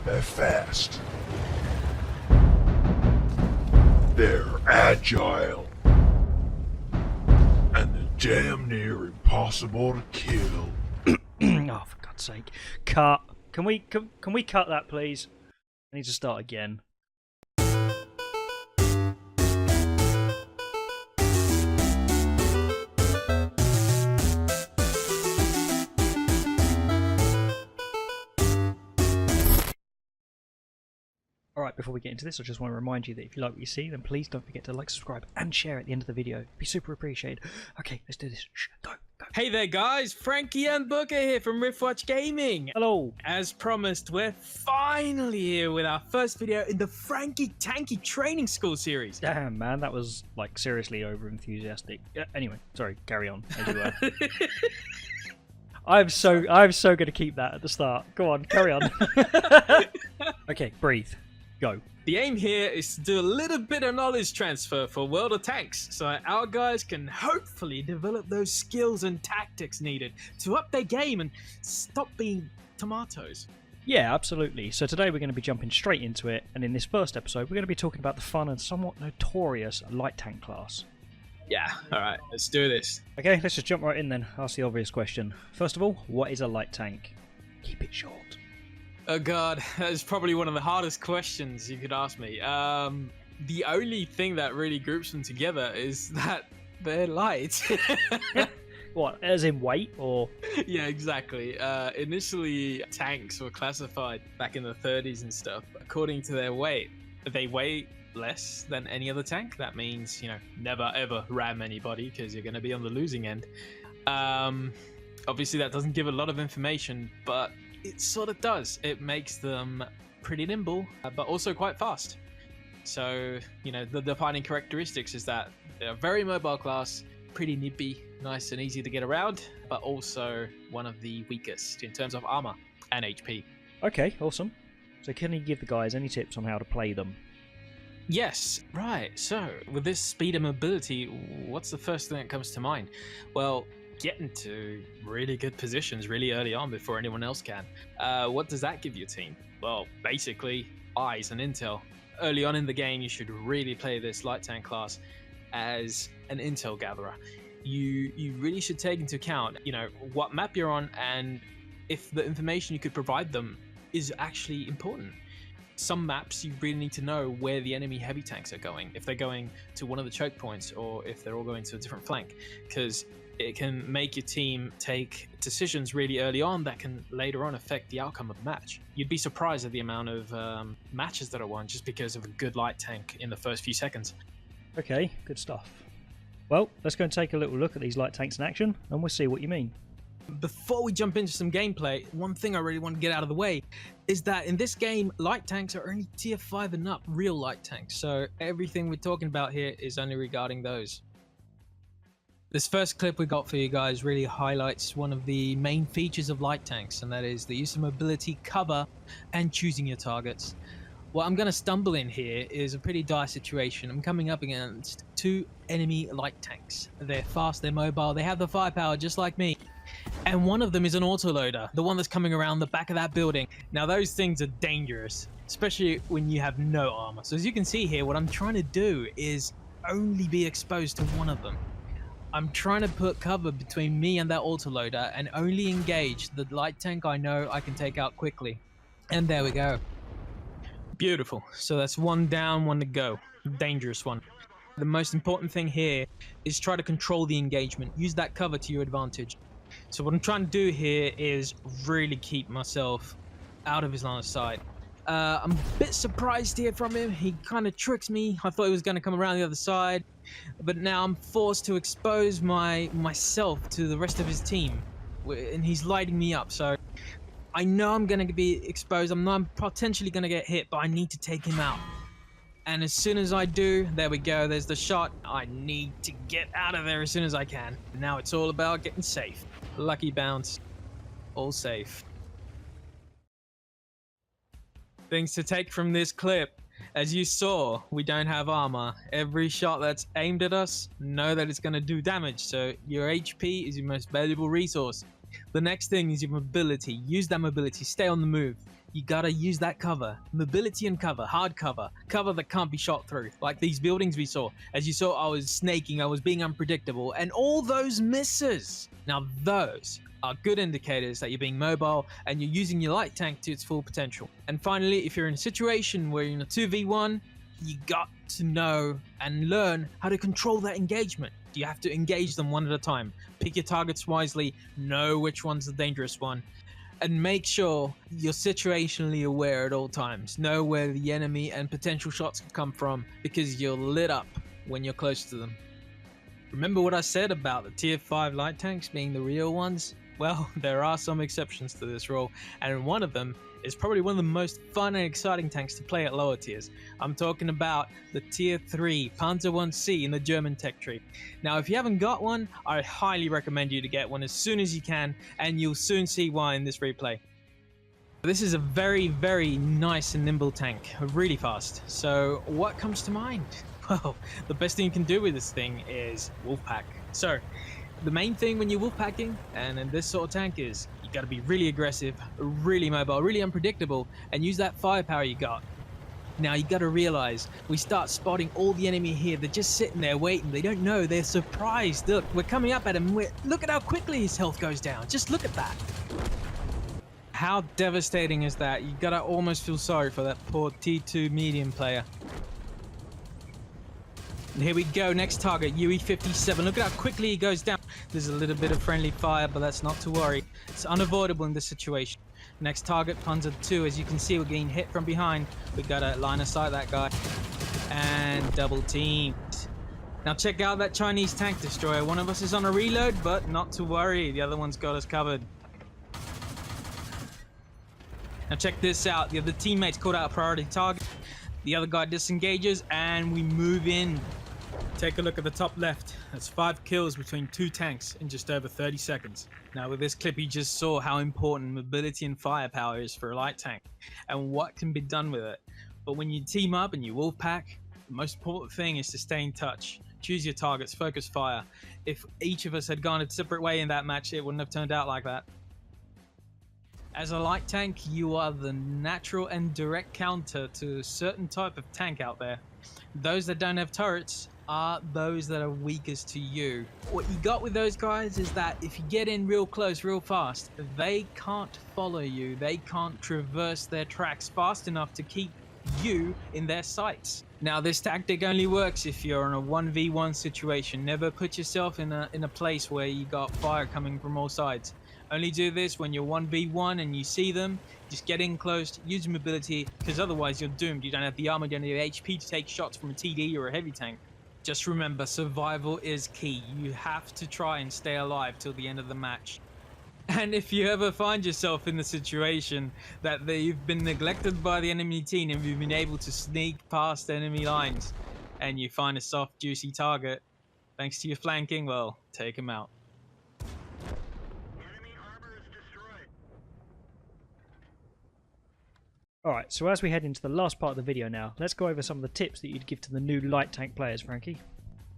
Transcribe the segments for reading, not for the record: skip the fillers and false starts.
They're fast. They're agile. And they're damn near impossible to kill. Oh, for God's sake. Cut. Can we cut that, please? I need to start again. Alright, before we get into this, I just want to remind you that if you like what you see, then please don't forget to like, subscribe, and share at the end of the video. It'd be super appreciated. Okay, let's do this. Shh, go. Hey there guys, Frankie and Booker here from Riftwatch Gaming. Hello. As promised, we're finally here with our first video in the Frankie Tanky Training School series. Damn, man, that was, like, seriously over-enthusiastic. Anyway, sorry, carry on, as you were. I'm so going to keep that at the start. Go on, carry on. Okay, breathe. Go. The aim here is to do a little bit of knowledge transfer for World of Tanks, so our guys can hopefully develop those skills and tactics needed to up their game and stop being tomatoes. Yeah, absolutely. So today we're going to be jumping straight into it, and in this first episode we're going to be talking about the fun and somewhat notorious light tank class. Yeah, alright, let's do this. Okay, let's just jump right in then. Ask the obvious question. First of all, what is a light tank? Keep it short. Oh god, that is probably one of the hardest questions you could ask me. The only thing that really groups them together is that they're light. What, as in weight, or? Yeah, exactly. Initially, tanks were classified back in the 30s and stuff according to their weight. They weigh less than any other tank. That means, you know, never ever ram anybody because you're going to be on the losing end. Obviously, that doesn't give a lot of information, but it sort of does. It makes them pretty nimble, but also quite fast. So, you know, the defining characteristics is that they're a very mobile class, pretty nippy, nice and easy to get around, but also one of the weakest in terms of armor and HP. Okay, awesome. So can you give the guys any tips on how to play them? Yes, right. So, with this speed and mobility, what's the first thing that comes to mind? Well, get into really good positions really early on before anyone else can. What does that give your team? Well, basically, eyes and intel. Early on in the game, you should really play this light tank class as an intel gatherer. You really should take into account, you know, what map you're on and if the information you could provide them is actually important. Some maps you really need to know where the enemy heavy tanks are going, if they're going to one of the choke points or if they're all going to a different flank, because it can make your team take decisions really early on that can later on affect the outcome of the match. You'd be surprised at the amount of matches that are won just because of a good light tank in the first few seconds. Okay, good stuff. Well, let's go and take a little look at these light tanks in action, and we'll see what you mean. Before we jump into some gameplay, one thing I really want to get out of the way is that in this game, light tanks are only tier 5 and up, real light tanks. So everything we're talking about here is only regarding those. This first clip we got for you guys really highlights one of the main features of light tanks, and that is the use of mobility, cover, and choosing your targets. What I'm going to stumble in here is a pretty dire situation. I'm coming up against two enemy light tanks. They're fast, they're mobile, they have the firepower just like me. And one of them is an autoloader, the one that's coming around the back of that building. Now those things are dangerous, especially when you have no armor. So as you can see here, what I'm trying to do is only be exposed to one of them. I'm trying to put cover between me and that autoloader and only engage the light tank I know I can take out quickly. And there we go. Beautiful. So that's one down, one to go. Dangerous one. The most important thing here is try to control the engagement. Use that cover to your advantage. So what I'm trying to do here is really keep myself out of his line of sight. I'm a bit surprised here from him. He kind of tricks me. I thought he was going to come around the other side, but now I'm forced to expose myself to the rest of his team, and he's lighting me up. So I know I'm going to be exposed. I'm potentially going to get hit, but I need to take him out. And as soon as I do, there we go. There's the shot. I need to get out of there as soon as I can. Now it's all about getting safe. Lucky bounce. All safe. Things to take from this clip. As you saw, we don't have armor. Every shot that's aimed at us, know that it's going to do damage. So your HP is your most valuable resource. The next thing is your mobility. Use that mobility, stay on the move. You gotta use that cover. Mobility and cover, hard cover. Cover that can't be shot through. Like these buildings we saw. As you saw, I was snaking, I was being unpredictable, and all those misses. Now those are good indicators that you're being mobile and you're using your light tank to its full potential. And finally, if you're in a situation where you're in a 2v1, you got to know and learn how to control that engagement. You have to engage them one at a time. Pick your targets wisely, know which one's the dangerous one, and make sure you're situationally aware at all times. Know where the enemy and potential shots could come from, because you're lit up when you're close to them. Remember what I said about the tier 5 light tanks being the real ones? Well, there are some exceptions to this rule, and one of them is probably one of the most fun and exciting tanks to play at lower tiers. I'm talking about the tier 3 Panzer 1C in the German tech tree. Now, if you haven't got one, I highly recommend you to get one as soon as you can, and you'll soon see why in this replay. This is a very, very nice and nimble tank, really fast. So what comes to mind? Well, the best thing you can do with this thing is Wolfpack. So the main thing when you're wolfpacking, and in this sort of tank, is you got to be really aggressive, really mobile, really unpredictable, and use that firepower you got. Now you got to realize, we start spotting all the enemy here. They're just sitting there waiting. They don't know. They're surprised. Look, we're coming up at him. Look at how quickly his health goes down. Just look at that. How devastating is that? You got to almost feel sorry for that poor T2 medium player. And here we go, next target, UE-57. Look at how quickly he goes down. There's a little bit of friendly fire, but that's not to worry. It's unavoidable in this situation. Next target, Panzer II. As you can see, we're getting hit from behind. We gotta line of sight that guy. And double teamed. Now check out that Chinese tank destroyer. One of us is on a reload, but not to worry. The other one's got us covered. Now check this out. The other teammates called out a priority target. The other guy disengages, and we move in. Take a look at the top left. That's 5 kills between 2 tanks in just over 30 seconds. Now with this clip, you just saw how important mobility and firepower is for a light tank and what can be done with it. But when you team up and you wolfpack, the most important thing is to stay in touch. Choose your targets, focus fire. If each of us had gone a separate way in that match, it wouldn't have turned out like that. As a light tank, you are the natural and direct counter to a certain type of tank out there. Those that don't have turrets are those that are weakest to you. What you got with those guys is that if you get in real close, real fast, they can't follow you. They can't traverse their tracks fast enough to keep you in their sights. Now this tactic only works if you're in a 1v1 situation. Never put yourself in a place where you got fire coming from all sides. Only do this when you're 1v1 and you see them. Just get in close, use mobility, because otherwise you're doomed. You don't have the armor, you don't have the HP to take shots from a TD or a heavy tank. Just remember, survival is key. You have to try and stay alive till the end of the match. And if you ever find yourself in the situation that you've been neglected by the enemy team and you've been able to sneak past enemy lines and you find a soft, juicy target, thanks to your flanking, well, take him out. Alright, so as we head into the last part of the video now, let's go over some of the tips that you'd give to the new light tank players, Frankie.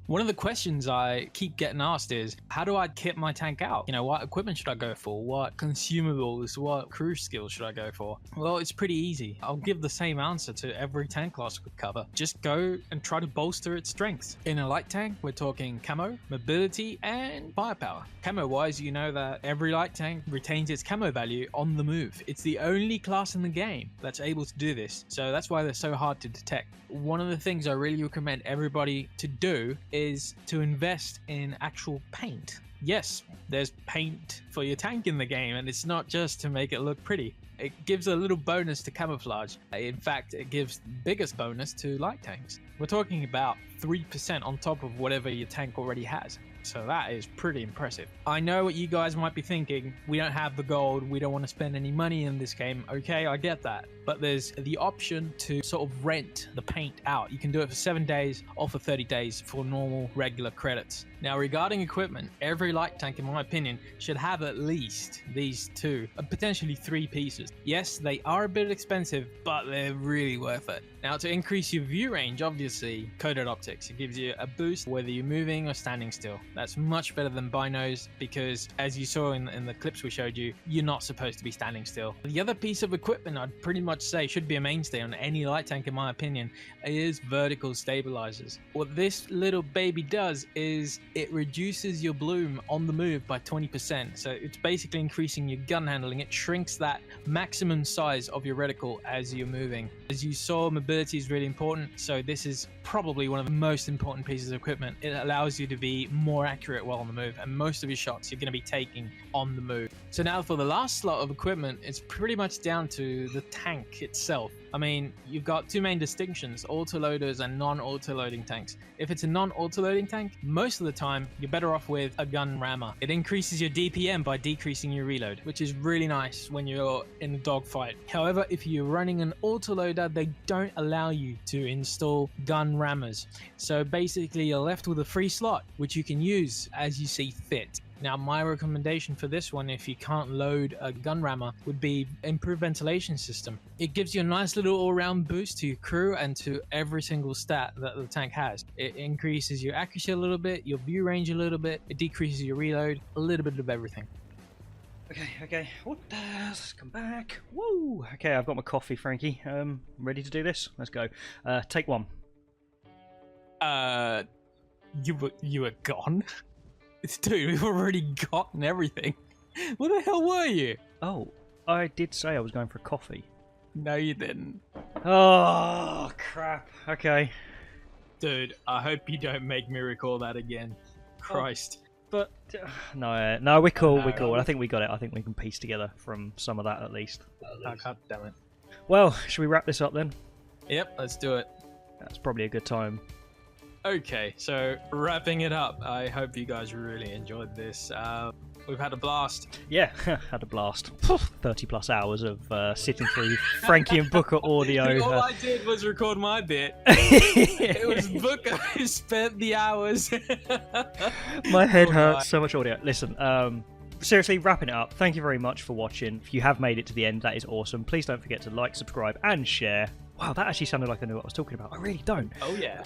One of the questions I keep getting asked is, how do I kit my tank out? You know, what equipment should I go for? What consumables, what crew skills should I go for? Well, it's pretty easy. I'll give the same answer to every tank class we cover. Just go and try to bolster its strengths. In a light tank, we're talking camo, mobility, and firepower. Camo-wise, you know that every light tank retains its camo value on the move. It's the only class in the game that's able to do this, so that's why they're so hard to detect. One of the things I really recommend everybody to do is to invest in actual paint. Yes, there's paint for your tank in the game, and it's not just to make it look pretty. It gives a little bonus to camouflage. In fact, it gives the biggest bonus to light tanks. We're talking about 3% on top of whatever your tank already has. So that is pretty impressive. I know what you guys might be thinking. We don't have the gold. We don't want to spend any money in this game. Okay, I get that. But there's the option to sort of rent the paint out. You can do it for 7 days or for 30 days for normal, regular credits. Now, regarding equipment, every light tank, in my opinion, should have at least these 2, potentially 3 pieces. Yes, they are a bit expensive, but they're really worth it. Now, to increase your view range, obviously, coded optics. analytics. It gives you a boost whether you're moving or standing still. That's much better than binos because, as you saw in the clips we showed you, you're not supposed to be standing still. The other piece of equipment I'd pretty much say should be a mainstay on any light tank in my opinion is vertical stabilizers. What this little baby does is it reduces your bloom on the move by 20%. So it's basically increasing your gun handling. It shrinks that maximum size of your reticle as you're moving. As you saw, mobility is really important, so this is probably one of the most important pieces of equipment. It allows you to be more accurate while on the move, and most of your shots you're going to be taking on the move. So now for the last slot of equipment, it's pretty much down to the tank itself. I mean, you've got two main distinctions, autoloaders and non-autoloading tanks. If it's a non-autoloading tank, most of the time you're better off with a gun rammer. It increases your DPM by decreasing your reload, which is really nice when you're in a dogfight. However, if you're running an autoloader, they don't allow you to install gun rammers. So basically you're left with a free slot, which you can use as you see fit. Now, my recommendation for this one, if you can't load a gun rammer, would be improved ventilation system. It gives you a nice little all-round boost to your crew and to every single stat that the tank has. It increases your accuracy a little bit, your view range a little bit, it decreases your reload, a little bit of everything. Okay. What? Let's come back. Woo! Okay, I've got my coffee, Frankie. Ready to do this? Let's go. Take one. You were gone? Dude, we've already gotten everything. Where the hell were you? Oh, I did say I was going for a coffee. No, you didn't. Oh, crap. Okay. Dude, I hope you don't make me recall that again. Christ. But, no, we're cool, No. we're cool. I think we got it. I think we can piece together from some of that at least. Oh, God damn it. Well, should we wrap this up then? Yep, let's do it. That's probably a good time. Okay, so wrapping it up, I hope you guys really enjoyed this. We've had a blast. Yeah, had a blast. 30 plus hours of sitting through Frankie and Booker audio. All I did was record my bit. It was Booker who spent the hours. My head hurts, so much audio. Listen, seriously, wrapping it up. Thank you very much for watching. If you have made it to the end, that is awesome. Please don't forget to like, subscribe, and share. Wow, that actually sounded like I knew what I was talking about. I really don't. Oh, yeah.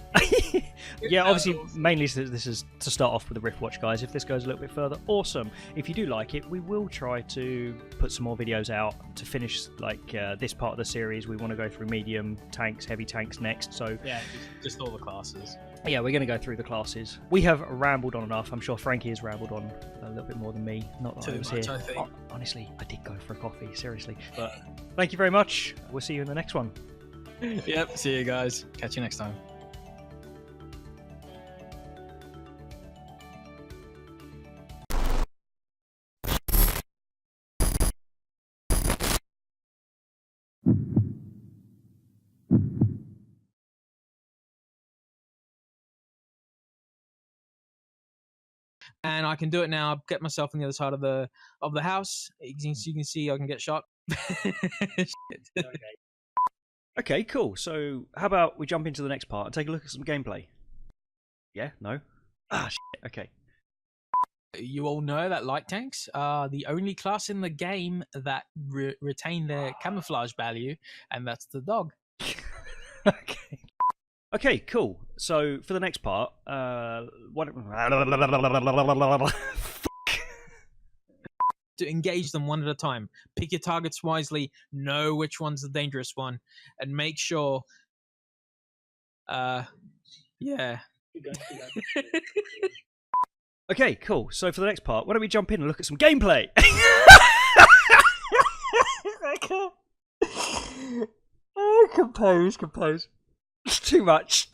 Yeah, obviously, mainly this is to start off with the Rift Watch, guys. If this goes a little bit further, awesome. If you do like it, we will try to put some more videos out to finish this part of the series. We want to go through medium tanks, heavy tanks next. So Yeah, just all the classes. yeah, we're going to go through the classes. We have rambled on enough. I'm sure Frankie has rambled on a little bit more than me. Not that I was much, here. I think. Honestly, I did go for a coffee, seriously. But thank you very much. We'll see you in the next one. Yep, see you guys. Catch you next time. And I can do it now. Get myself on the other side of the house. You can see I can get shot. Shit. Okay, cool. So how about we jump into the next part and take a look at some gameplay? Yeah? No? Ah, shit. Okay. You all know that light tanks are the only class in the game that retain their camouflage value, and that's the dog. Okay. Okay, cool. So for the next part, To engage them one at a time. Pick your targets wisely, know which one's the dangerous one, and make sure. Yeah. Okay, cool. So for the next part, why don't we jump in and look at some gameplay? Oh, compose. It's too much.